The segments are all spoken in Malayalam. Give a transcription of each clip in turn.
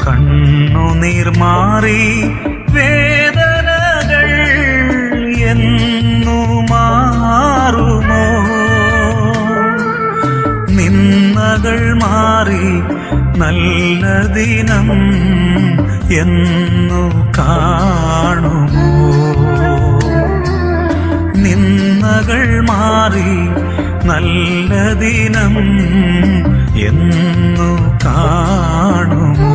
കണ്ണുനീർ മാറി വേദനകൾ എന്നു മാറുമോ? നിന്ദകൾ മാറി നല്ല ദിനം എന്നു കാണുമോ? നിന്ദകൾ മാറി നല്ല ദിനം എന്നു കാണുമോ?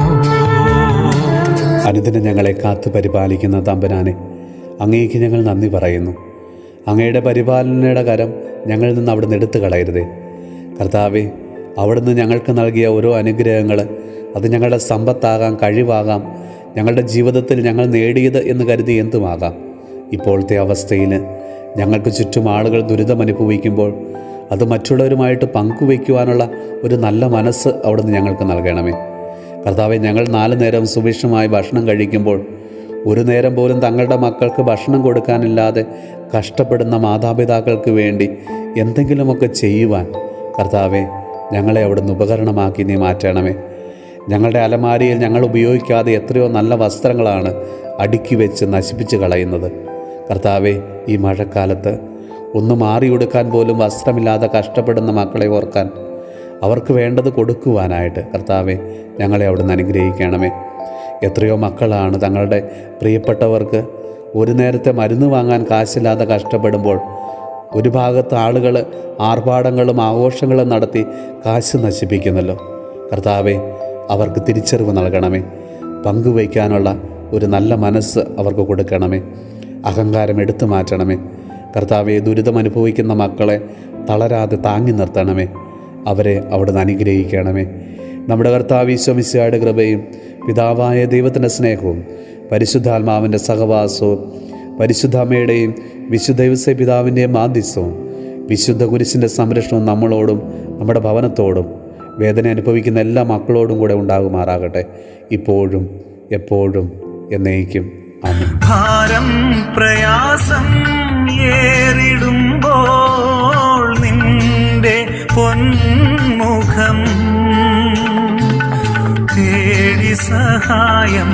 അനുദിനം ഞങ്ങളെ കാത്തു പരിപാലിക്കുന്ന തമ്പുരാനെ, അങ്ങേക്ക് ഞങ്ങൾ നന്ദി പറയുന്നു. അങ്ങയുടെ പരിപാലനയുടെ കരം ഞങ്ങളിൽ നിന്ന് അവിടുന്ന് എടുത്തു കളയരുതേ. കർത്താവെ, അവിടുന്ന് ഞങ്ങൾക്ക് നൽകിയ ഓരോ അനുഗ്രഹങ്ങൾ അത് ഞങ്ങളുടെ സമ്പത്താകാം, കഴിവാകാം, ഞങ്ങളുടെ ജീവിതത്തിൽ ഞങ്ങൾ നേടിയത് എന്ന് കരുതി എന്തുമാകാം. ഇപ്പോഴത്തെ അവസ്ഥയിൽ ഞങ്ങൾക്ക് ചുറ്റും ആളുകൾ ദുരിതമനുഭവിക്കുമ്പോൾ അത് മറ്റുള്ളവരുമായിട്ട് പങ്കുവയ്ക്കുവാനുള്ള ഒരു നല്ല മനസ്സ് അവിടുന്ന് ഞങ്ങൾക്ക് നൽകണമേ. കർത്താവെ, ഞങ്ങൾ 4 നേരം സുഭിക്ഷമായി ഭക്ഷണം കഴിക്കുമ്പോൾ ഒരു നേരം പോലും തങ്ങളുടെ മക്കൾക്ക് ഭക്ഷണം കൊടുക്കാനില്ലാതെ കഷ്ടപ്പെടുന്ന മാതാപിതാക്കൾക്ക് വേണ്ടി എന്തെങ്കിലുമൊക്കെ ചെയ്യുവാൻ കർത്താവെ, ഞങ്ങളെ അവിടുന്ന് ഉപകരണമാക്കി നീ മാറ്റണമേ. ഞങ്ങളുടെ അലമാരിയിൽ ഞങ്ങൾ ഉപയോഗിക്കാതെ എത്രയോ നല്ല വസ്ത്രങ്ങളാണ് അടുക്കി വെച്ച് നശിപ്പിച്ച് കളയുന്നത്. കർത്താവെ, ഈ മഴക്കാലത്ത് ഒന്ന് മാറിയെടുക്കാൻ പോലും വസ്ത്രമില്ലാതെ കഷ്ടപ്പെടുന്ന മക്കളെ ഓർക്കാൻ, അവർക്ക് വേണ്ടത് കൊടുക്കുവാനായിട്ട് കർത്താവെ, ഞങ്ങളെ അവിടുന്ന് അനുഗ്രഹിക്കണമേ. എത്രയോ മക്കളാണ് തങ്ങളുടെ പ്രിയപ്പെട്ടവർക്ക് ഒരു നേരത്തെ മരുന്ന് വാങ്ങാൻ കാശില്ലാതെ കഷ്ടപ്പെടുമ്പോൾ ഒരു ഭാഗത്ത് ആളുകൾ ആർഭാടങ്ങളും ആഘോഷങ്ങളും നടത്തി കാശ് നശിപ്പിക്കുന്നല്ലോ. കർത്താവെ, അവർക്ക് തിരിച്ചറിവ് നൽകണമേ. പങ്കുവയ്ക്കാനുള്ള ഒരു നല്ല മനസ്സ് അവർക്ക് കൊടുക്കണമേ. അഹങ്കാരം എടുത്തു മാറ്റണമേ. കർത്താവെ, ദുരിതമനുഭവിക്കുന്ന മക്കളെ തളരാതെ താങ്ങി നിർത്തണമേ. അവരെ അവിടുന്ന് അനുഗ്രഹിക്കണമേ. നമ്മുടെ കർത്താവ് ഈശോ മിശിഹായുടെ കൃപയും പിതാവായ ദൈവത്തിൻ്റെ സ്നേഹവും പരിശുദ്ധാത്മാവിൻ്റെ സഹവാസവും പരിശുദ്ധ അമ്മയുടെയും വിശുദ്ധ ഔസേപ്പ് പിതാവിൻ്റെയും മാധ്യസ്ഥവും വിശുദ്ധ കുരിശിൻ്റെ സംരക്ഷണവും നമ്മളോടും നമ്മുടെ ഭവനത്തോടും വേദന അനുഭവിക്കുന്ന എല്ലാ മക്കളോടും കൂടെ ഉണ്ടാകുമാറാകട്ടെ, ഇപ്പോഴും എപ്പോഴും എന്നേക്കും. ആമേൻ. ഭാരം പ്രയാസം ഏറിടുമ്പോൾ നിന്റെ പൊന്മുഖം തേടി സഹായം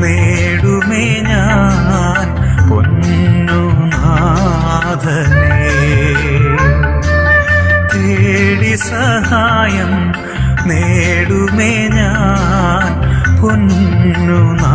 നേടുമേ ഞാൻ പൊന്നുനാഥനേ. തേടി സഹായം നേടുമേ ഞാൻ പൊന്നുനാഥനേ.